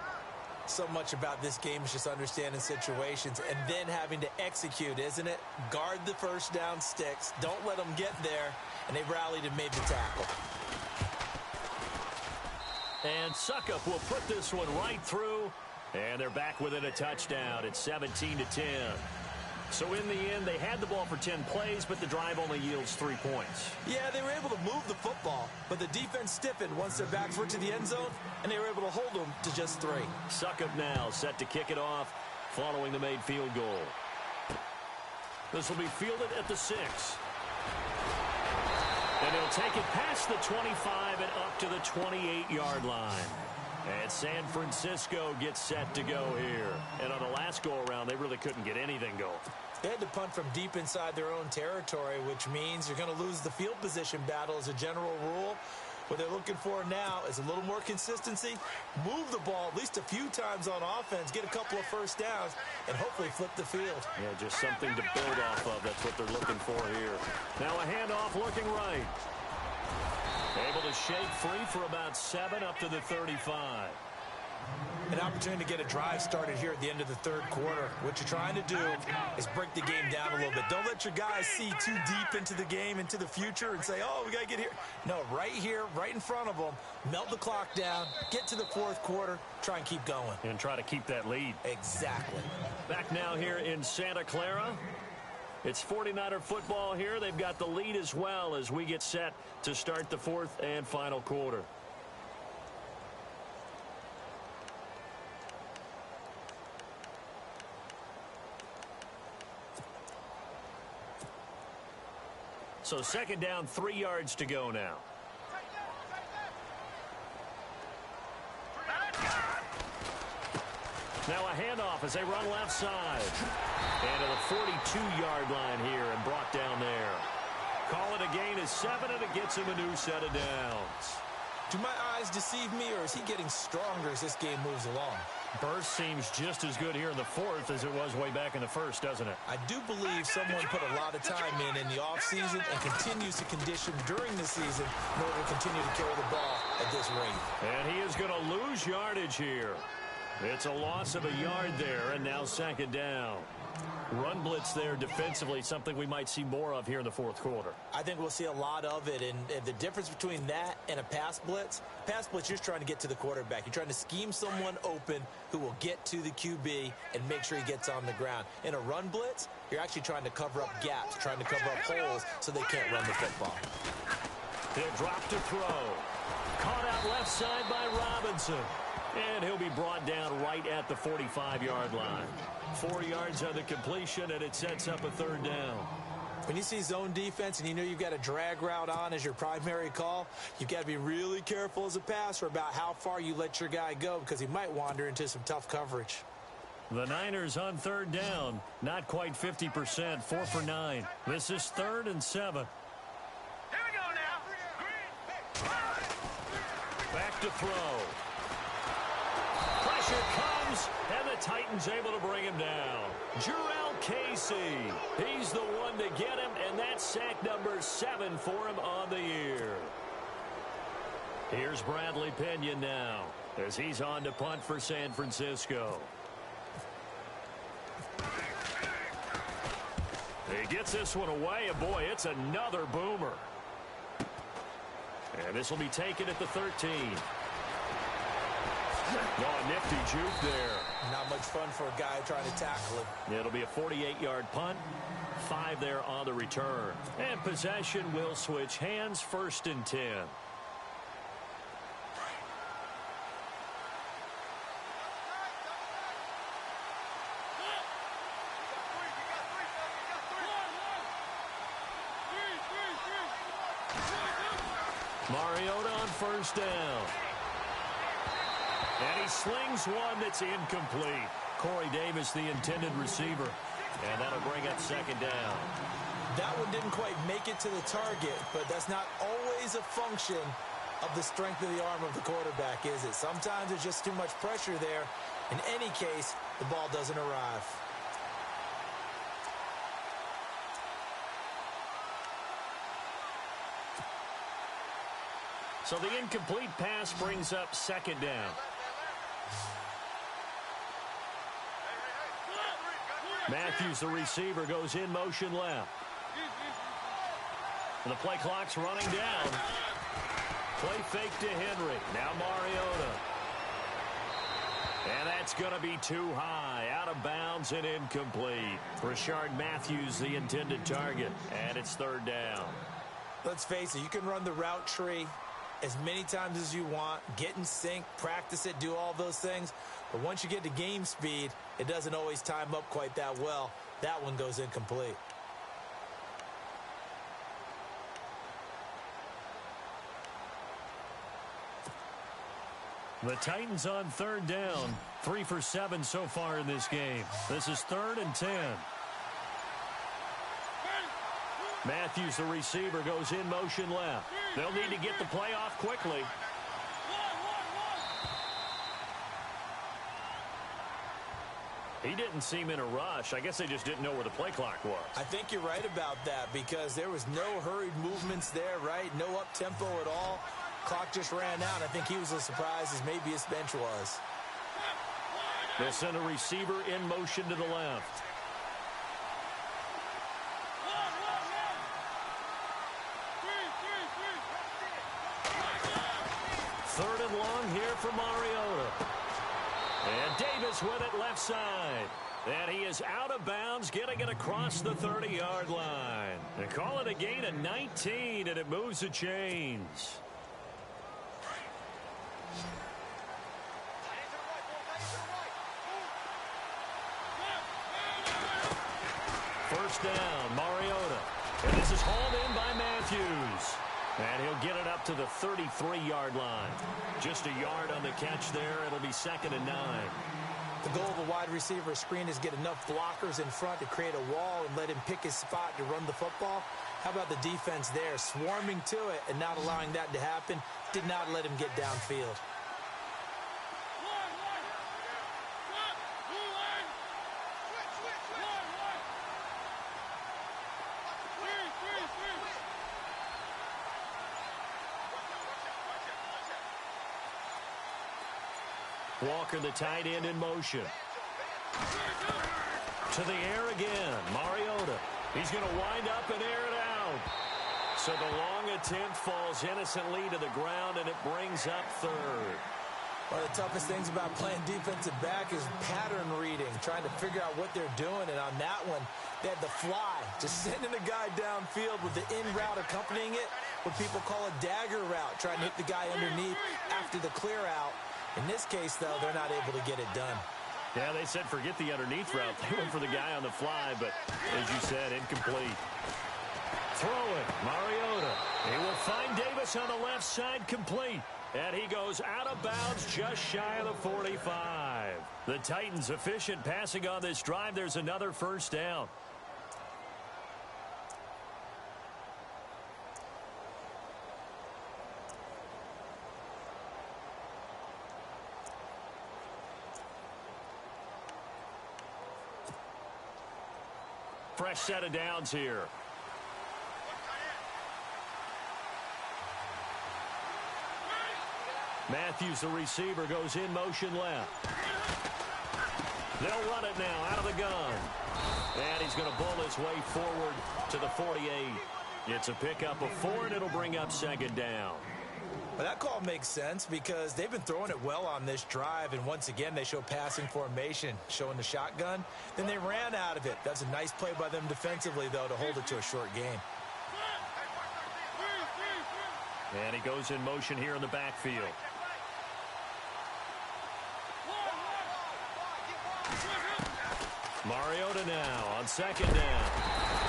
So much about this game is just understanding situations and then having to execute, isn't it? Guard the first down sticks. Don't let them get there. And they rallied and made the tackle. And Suckup will put this one right through. And they're back within a touchdown. It's 17-10. So in the end, they had the ball for 10 plays, but the drive only yields 3 points. Yeah, they were able to move the football, but the defense stiffened once their backs were to the end zone, and they were able to hold them to just 3. Suckup now set to kick it off following the made field goal. This will be fielded at the 6. And he'll take it past the 25 and up to the 28-yard line. And San Francisco gets set to go here. And on the last go-around, they really couldn't get anything going. They had to punt from deep inside their own territory, which means you're going to lose the field position battle as a general rule. What they're looking for now is a little more consistency, move the ball at least a few times on offense, get a couple of first downs, and hopefully flip the field. Yeah, just something to build off of. That's what they're looking for here. Now a handoff looking right. Able to shake free for about 7 up to the 35. An opportunity to get a drive started here at the end of the third quarter. What you're trying to do is break the game down a little bit. Don't let your guys see too deep into the game, into the future, and say, oh, we got to get here. No, right here, right in front of them, melt the clock down, get to the fourth quarter, try and keep going. And try to keep that lead. Exactly. Back now here in Santa Clara. It's 49er football here. They've got the lead as well as we get set to start the fourth and final quarter. So second down, 3 yards to go now. Now a handoff as they run left side. And to the 42-yard line here and brought down there. Call it a gain of 7, and it gets him a new set of downs. Do my eyes deceive me, or is he getting stronger as this game moves along? Burst seems just as good here in the fourth as it was way back in the first, doesn't it? I do believe someone put a lot of time in the offseason and continues to condition during the season in order to continue to carry the ball at this rate. And he is going to lose yardage here. It's a loss of a yard there, and now second down. Run blitz there defensively, something we might see more of here in the fourth quarter. I think we'll see a lot of it, and the difference between that and a pass blitz, you're just trying to get to the quarterback. You're trying to scheme someone open who will get to the QB and make sure he gets on the ground. In a run blitz, you're actually trying to cover up gaps, trying to cover up holes so they can't run the football. He'll drop to throw. Caught out left side by Robinson. And he'll be brought down right at the 45-yard line. 4 yards on the completion, and it sets up a third down. When you see zone defense and you know you've got a drag route on as your primary call, you've got to be really careful as a passer about how far you let your guy go because he might wander into some tough coverage. The Niners on third down, not quite 50%, 4 for 9. This is 3rd and 7. Here we go now. Back to throw. Pressure comes, and the Titans able to bring him down. Jarrell Casey, he's the one to get him, and that's sack number 7 for him on the year. Here's Bradley Pinion now as he's on to punt for San Francisco. He gets this one away, and boy, it's another boomer. And this will be taken at the 13. Oh, nifty juke there. Not much fun for a guy trying to tackle it. It'll be a 48-yard punt. 5 there on the return. And possession will switch hands, 1st and 10. Mariota on 1st down. And he slings one that's incomplete. Corey Davis, the intended receiver. And that'll bring up 2nd down. That one didn't quite make it to the target, but that's not always a function of the strength of the arm of the quarterback, is it? Sometimes there's just too much pressure there. In any case, the ball doesn't arrive. So the incomplete pass brings up 2nd down. Matthews, the receiver, goes in motion left. And the play clock's running down. Play fake to Henry. Now Mariota. And that's going to be too high. Out of bounds and incomplete. Rashard Matthews, the intended target. And it's 3rd down. Let's face it, you can run the route tree as many times as you want, get in sync, practice it, do all those things. But once you get to game speed, it doesn't always time up quite that well. That one goes incomplete. The Titans on third down. 3 for 7 so far in this game. This is 3rd and 10. Matthews, the receiver, goes in motion left. They'll need to get the play off quickly. He didn't seem in a rush. I guess they just didn't know where the play clock was. I think you're right about that because there was no hurried movements there, right? No up-tempo at all. Clock just ran out. I think he was as surprised as maybe his bench was. They'll send a receiver in motion to the left. Third and long here for Mariota. And Davis with it left side. And he is out of bounds, getting it across the 30-yard line. They call it a gain of 19, and it moves the chains. First down, Mariota. And this is hauled in by Matthews. And he'll get it up to the 33-yard line. Just a yard on the catch there. It'll be 2nd and 9. The goal of a wide receiver screen is get enough blockers in front to create a wall and let him pick his spot to run the football. How about the defense there, swarming to it and not allowing that to happen? Did not let him get downfield. Walker, the tight end, in motion. To the air again. Mariota. He's going to wind up and air it out. So the long attempt falls innocently to the ground, and it brings up 3rd. One of the toughest things about playing defensive back is pattern reading, trying to figure out what they're doing. And on that one, they had the fly, just sending a guy downfield with the in route accompanying it, what people call a dagger route, trying to hit the guy underneath after the clear out. In this case, though, they're not able to get it done. Yeah, they said forget the underneath route. They went for the guy on the fly, but as you said, incomplete. Throwing, Mariota. He will find Davis on the left side, complete. And he goes out of bounds just shy of the 45. The Titans efficient passing on this drive. There's another first down. Fresh set of downs here. Matthews, the receiver, goes in motion left. They'll run it now out of the gun. And he's going to bull his way forward to the 48. It's a pickup of 4, and it'll bring up 2nd down. But that call makes sense because they've been throwing it well on this drive, and once again they show passing formation, showing the shotgun. Then they ran out of it. That's a nice play by them defensively, though, to hold it to a short gain. And he goes in motion here in the backfield. Mariota now on 2nd down.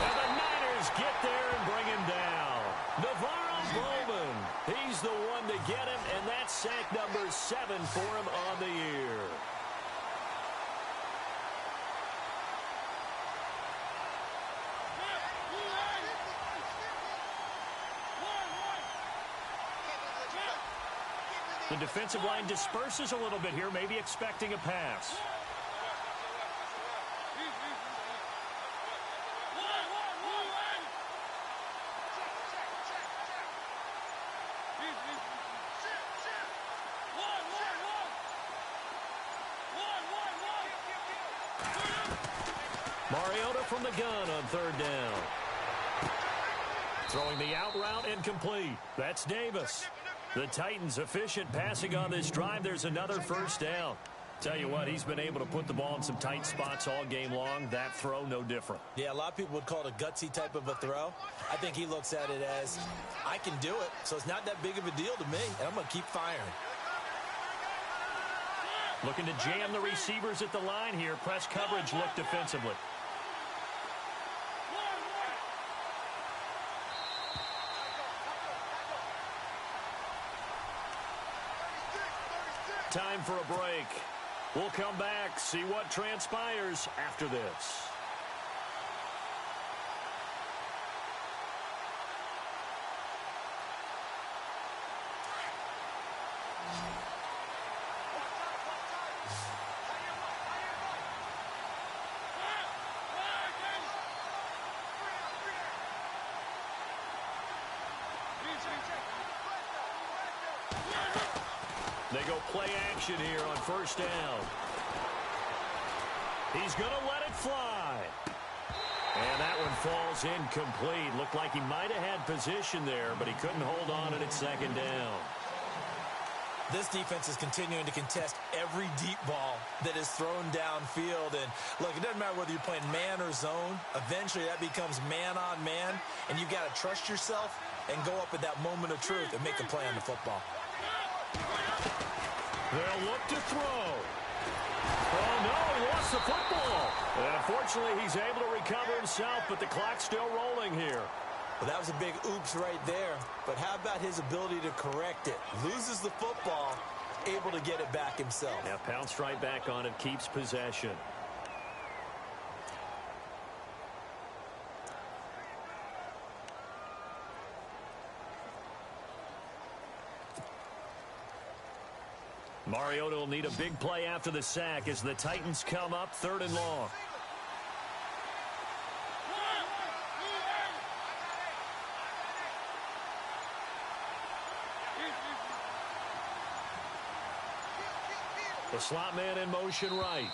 And the Niners get there and bring him down. Navarro Bowman, he's the one to get him, and that's sack number 7 for him on the year. The defensive line disperses a little bit here, maybe expecting a pass. Mariota from the gun on 3rd down. Throwing the out route and complete. That's Davis. The Titans efficient passing on this drive. There's another first down. Tell you what, he's been able to put the ball in some tight spots all game long. That throw, no different. Yeah, a lot of people would call it a gutsy type of a throw. I think he looks at it as, I can do it, so it's not that big of a deal to me, and I'm going to keep firing. Looking to jam the receivers at the line here. Press coverage look defensively. time for a break. We'll come back, see what transpires after this. They go play action here on first down. He's going to let it fly. And that one falls incomplete. Looked like he might have had position there, but he couldn't hold on at second down. This defense is continuing to contest every deep ball that is thrown downfield. And, look, it doesn't matter whether you're playing man or zone. Eventually, that becomes man on man. And you've got to trust yourself and go up at that moment of truth and make a play on the football. They'll look to throw. Oh, no, he lost the football. And unfortunately, he's able to recover himself, but the clock's still rolling here. Well, that was a big oops right there. But how about his ability to correct it? Loses the football, able to get it back himself. Yeah, pounced right back on it, keeps possession. Mariota will need a big play after the sack as the Titans come up 3rd and long. The slot man in motion right.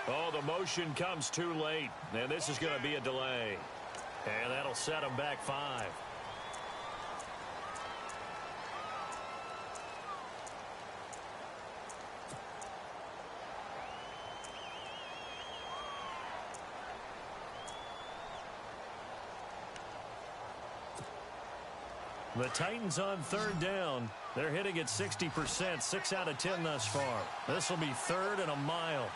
Oh, the motion comes too late. And this is going to be a delay. And that'll set him back 5. The Titans on 3rd down. They're hitting at 60%, 6 out of 10 thus far. This will be 3rd and a mile.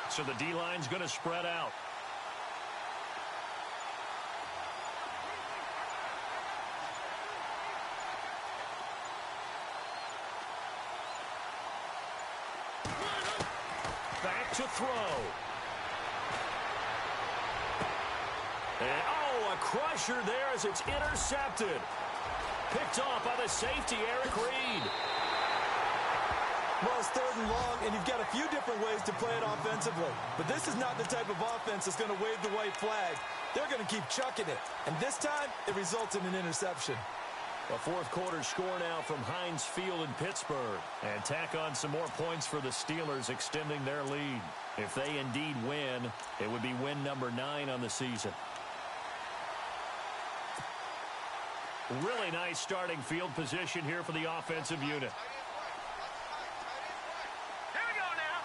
So the D-line's going to spread out. Back to throw. And, oh, a crusher there as it's intercepted. Picked off by the safety, Eric Reed. Well, it's 3rd and long, and you've got a few different ways to play it offensively. But this is not the type of offense that's going to wave the white flag. They're going to keep chucking it. And this time, it results in an interception. A 4th quarter score now from Heinz Field in Pittsburgh. And tack on some more points for the Steelers, extending their lead. If they indeed win, it would be win number 9 on the season. Really nice starting field position here for the offensive unit. Here we go now.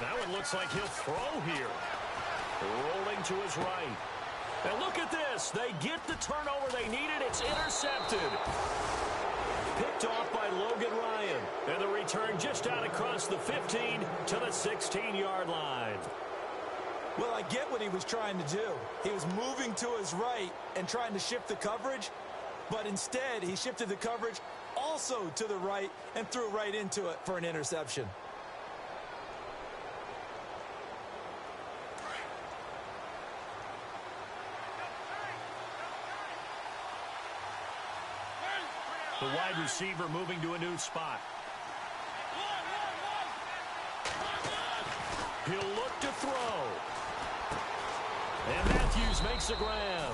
That one looks like he'll throw here. Rolling to his right. And look at this. They get the turnover they needed. It's intercepted. Picked off by Logan Ryan. And the return just out across the 15 to the 16-yard line. Well, I get what he was trying to do. He was moving to his right and trying to shift the coverage, but instead he shifted the coverage also to the right and threw right into it for an interception. The wide receiver moving to a new spot. He'll look to throw. And Matthews makes the grab.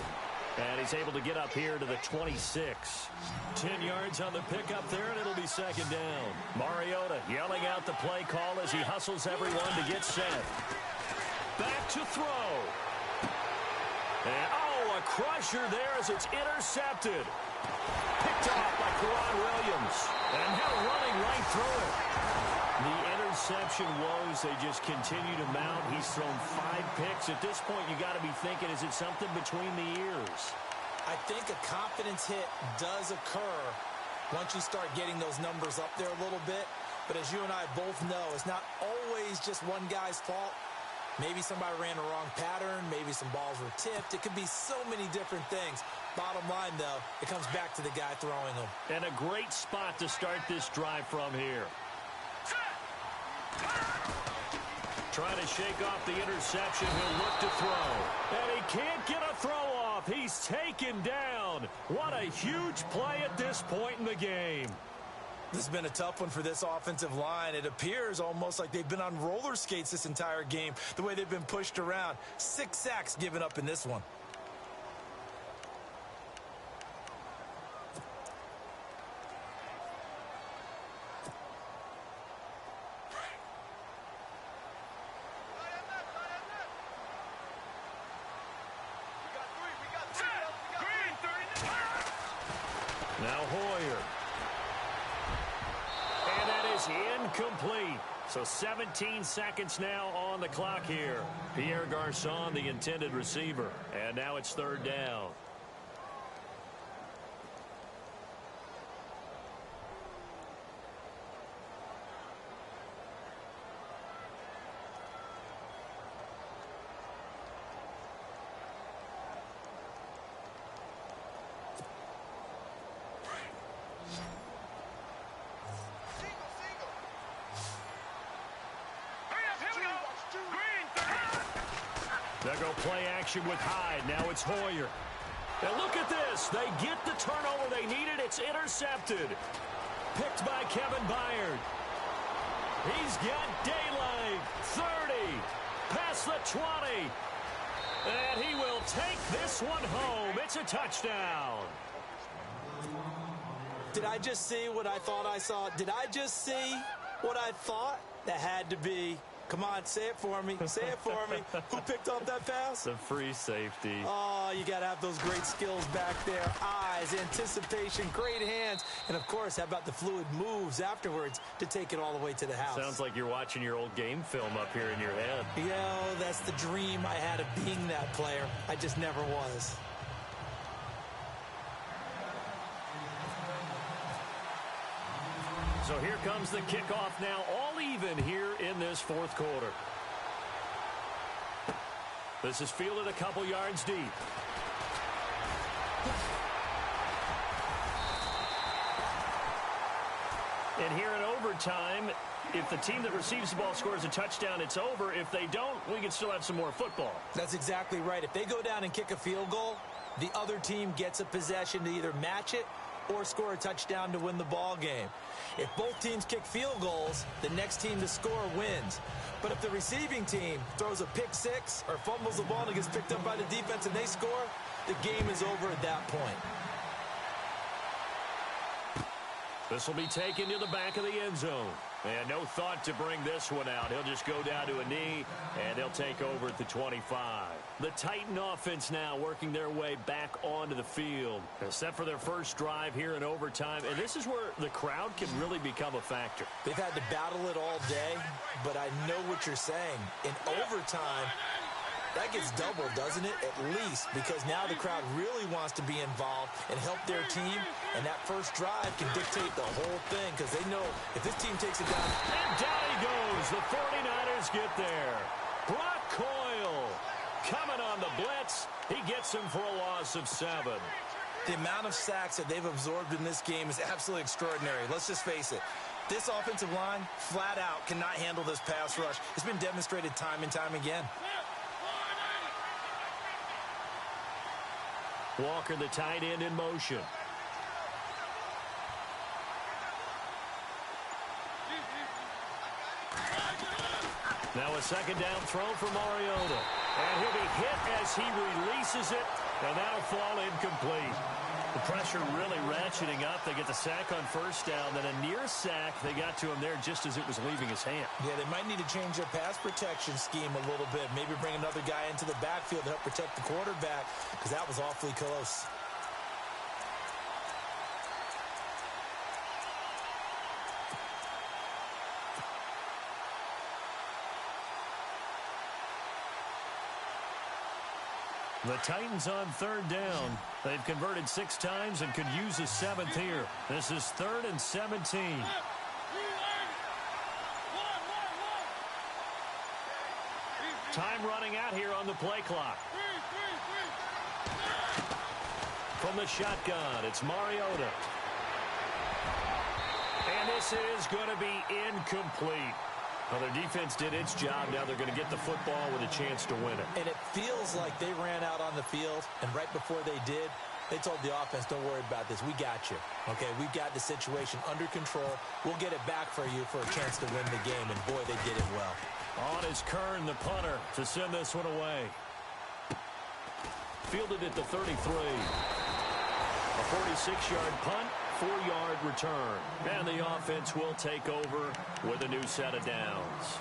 And he's able to get up here to the 26. 10 yards on the pickup there, and it'll be 2nd down. Mariota yelling out the play call as he hustles everyone to get set. Back to throw. And, oh, a crusher there as it's intercepted. Picked off by Quran Williams. And now running right through it. The interception woes, they just continue to mount. He's thrown 5 picks. At this point, you got to be thinking, is it something between the ears? I think a confidence hit does occur once you start getting those numbers up there a little bit. But as you and I both know, it's not always just one guy's fault. Maybe somebody ran a wrong pattern. Maybe some balls were tipped. It could be so many different things. Bottom line, though, it comes back to the guy throwing them. And a great spot to start this drive from here. Trying to shake off the interception. He'll look to throw. And he can't get a throw off. He's taken down. What a huge play at this point in the game. This has been a tough one for this offensive line. It appears almost like they've been on roller skates this entire game, the way they've been pushed around. 6 sacks given up in this one. Now Hoyer. And that is incomplete. So 17 seconds now on the clock here. Pierre Garçon, the intended receiver. And now it's 3rd down. They'll go play action with Hyde. Now it's Hoyer. And look at this. They get the turnover they needed. It's intercepted. Picked by Kevin Byard. He's got daylight. 30. Past the 20. And he will take this one home. It's a touchdown. Did I just see what I thought I saw? Did I just see what I thought? That had to be. Come on, say it for me. Say it for me. Who picked up that pass? The free safety. Oh, you got to have those great skills back there. Eyes, anticipation, great hands. And, of course, how about the fluid moves afterwards to take it all the way to the house? Sounds like you're watching your old game film up here in your head. Yeah, that's the dream I had of being that player. I just never was. So here comes the kickoff now, all even here in this 4th quarter. This is fielded a couple yards deep. And here in overtime, if the team that receives the ball scores a touchdown, it's over. If they don't, we can still have some more football. That's exactly right. If they go down and kick a field goal, the other team gets a possession to either match it or score a touchdown to win the ball game. If both teams kick field goals, the next team to score wins. But if the receiving team throws a pick six or fumbles the ball and it gets picked up by the defense and they score, the game is over at that point. This will be taken to the back of the end zone. And no thought to bring this one out. He'll just go down to a knee, and they'll take over at the 25. The Titan offense now working their way back onto the field. They're set for their first drive here in overtime, and this is where the crowd can really become a factor. They've had to battle it all day, but I know what you're saying. In overtime, that gets doubled, doesn't it? At least, because now the crowd really wants to be involved and help their team, and that first drive can dictate the whole thing because they know if this team takes it down. And down he goes. The 49ers get there. Brock Coyle coming on the blitz. He gets him for a loss of 7. The amount of sacks that they've absorbed in this game is absolutely extraordinary. Let's just face it. This offensive line, flat out, cannot handle this pass rush. It's been demonstrated time and time again. Walker, the tight end, in motion. Now a second down throw for Mariota. And he'll be hit as he releases it, and that'll fall incomplete. The pressure really ratcheting up. They get the sack on first down, then a near sack. They got to him there just as it was leaving his hand. Yeah, they might need to change their pass protection scheme a little bit. Maybe bring another guy into the backfield to help protect the quarterback, because that was awfully close. The Titans on third down. They've converted 6 times and could use a 7th here. This is 3rd and 17. Time running out here on the play clock. From the shotgun, it's Mariota. And this is going to be incomplete. Well, their defense did its job. Now they're going to get the football with a chance to win it. And it feels like they ran out on the field, and right before they did, they told the offense, don't worry about this. We got you. Okay, we've got the situation under control. We'll get it back for you for a chance to win the game, and boy, they did it well. On is Kern, the punter, to send this one away. Fielded at the 33. A 46-yard punt, 4-yard return. And the offense will take over with a new set of downs.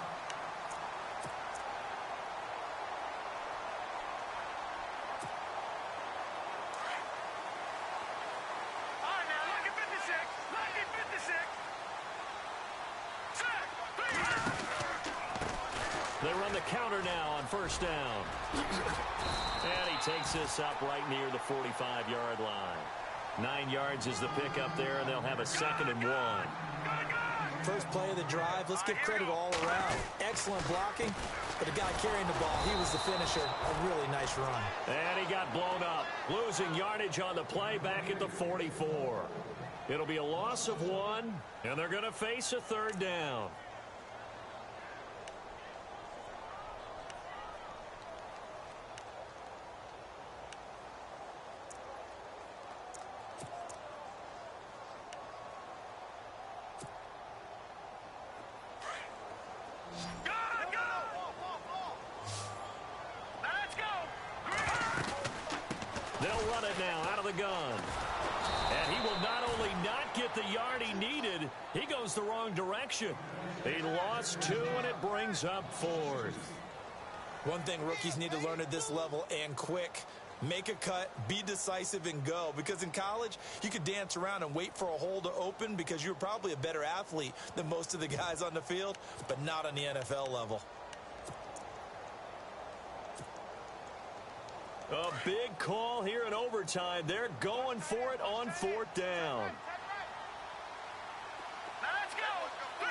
All right, now, lucky 56. Lucky 56. Sack, please. They run the counter now on first down. And he takes this up right near the 45-yard line. 9 yards is the pickup there, and they'll have a 2nd and 1. First play of the drive, let's give credit all around. Excellent blocking, but the guy carrying the ball, he was the finisher. A really nice run. And he got blown up, losing yardage on the play back at the 44. It'll be a loss of 1, and they're going to face a 3rd down. They'll run it now out of the gun. And he will not only not get the yard he needed, he goes the wrong direction. He lost 2, and it brings up 4th. One thing rookies need to learn at this level, and quick, make a cut, be decisive, and go. Because in college, you could dance around and wait for a hole to open because you're probably a better athlete than most of the guys on the field, but not on the NFL level. A big call here in overtime. They're going for it on 4th down. Now let's go. 3-19.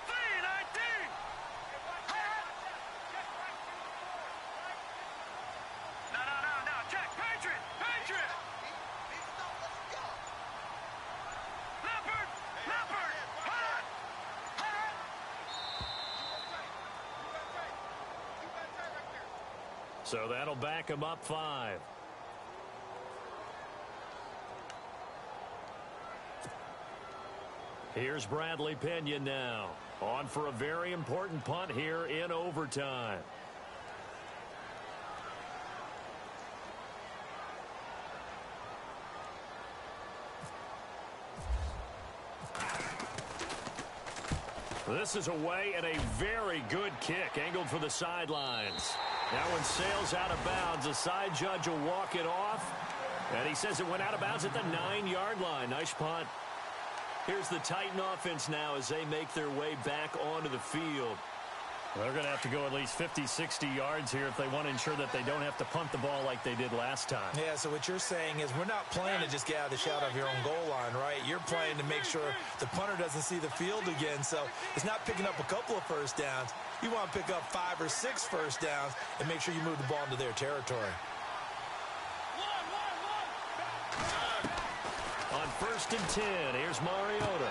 3-19. No. Check. Patriot. Leopard. Hot. So that'll back him up 5. Here's Bradley Pinion now. On for a very important punt here in overtime. This is away and a very good kick angled for the sidelines. That one sails out of bounds. The side judge will walk it off. And he says it went out of bounds at the 9-yard line. Nice punt. Here's the Titan offense now as they make their way back onto the field. They're going to have to go at least 50, 60 yards here if they want to ensure that they don't have to punt the ball like they did last time. Yeah, so what you're saying is we're not playing to just get out of the shadow of your own goal line, right? You're playing to make sure the punter doesn't see the field again. So it's not picking up a couple of first downs. You want to pick up 5 or 6 first downs and make sure you move the ball into their territory. On 1st and 10, here's Mariota.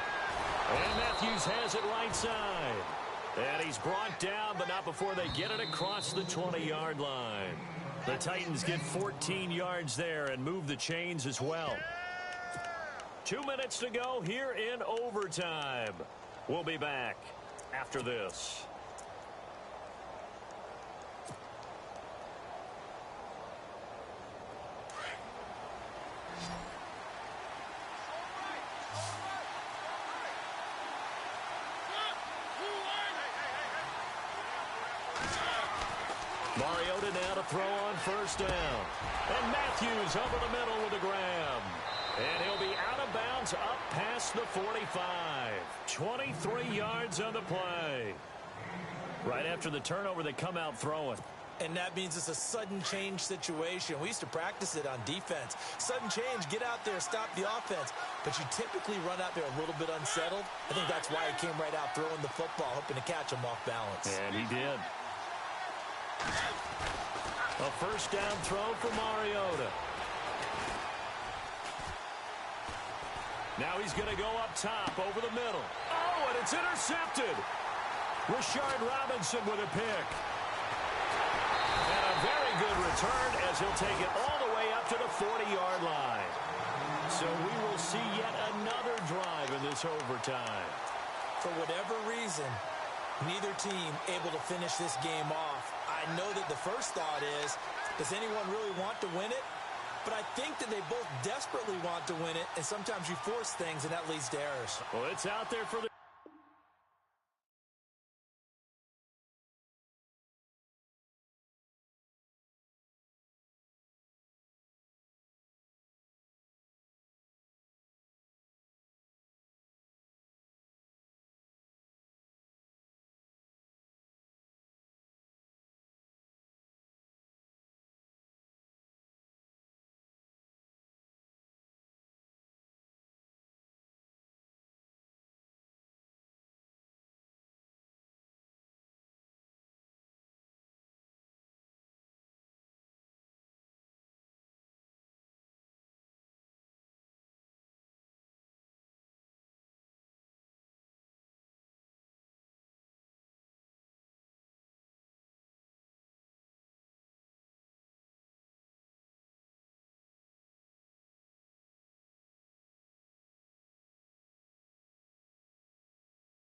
And Matthews has it right side. And he's brought down, but not before they get it across the 20-yard line. The Titans get 14 yards there and move the chains as well. 2 minutes to go here in overtime. We'll be back after this. Mariota now to throw on first down. And Matthews over the middle with a grab. And he'll be out of bounds up past the 45. 23 yards on the play. Right after the turnover, they come out throwing. And that means it's a sudden change situation. We used to practice it on defense. Sudden change, get out there, stop the offense. But you typically run out there a little bit unsettled. I think that's why he came right out throwing the football, hoping to catch him off balance. And he did. A first down throw for Mariota. Now he's going to go up top over the middle. Oh, and it's intercepted. Rashard Robinson with a pick. And a very good return as he'll take it all the way up to the 40-yard line. So we will see yet another drive in this overtime. For whatever reason, neither team able to finish this game off. I know that the first thought is, does anyone really want to win it? But I think that they both desperately want to win it, and sometimes you force things, and that leads to errors. Well, it's out there for the...